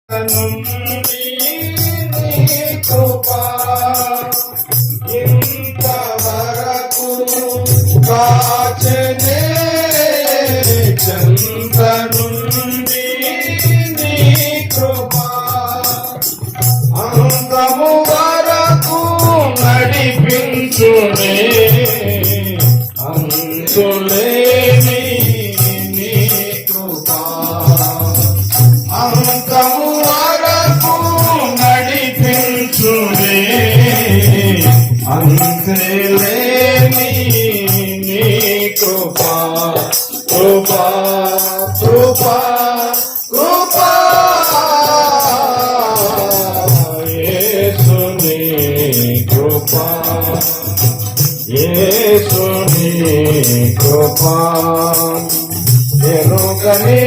నుండి నీ కృపా ఇంతవరకు కాచెనే చెంత నుండి నీ కృపా అంతము వరకు నడిపించునే అంతులేని నీ కృపా అంతము వరకు నడిపించునే అంతులేని నీ కృపా కృపా కృపా కృపా యేసుని కృపా యేసుని కృపా ఎరుగని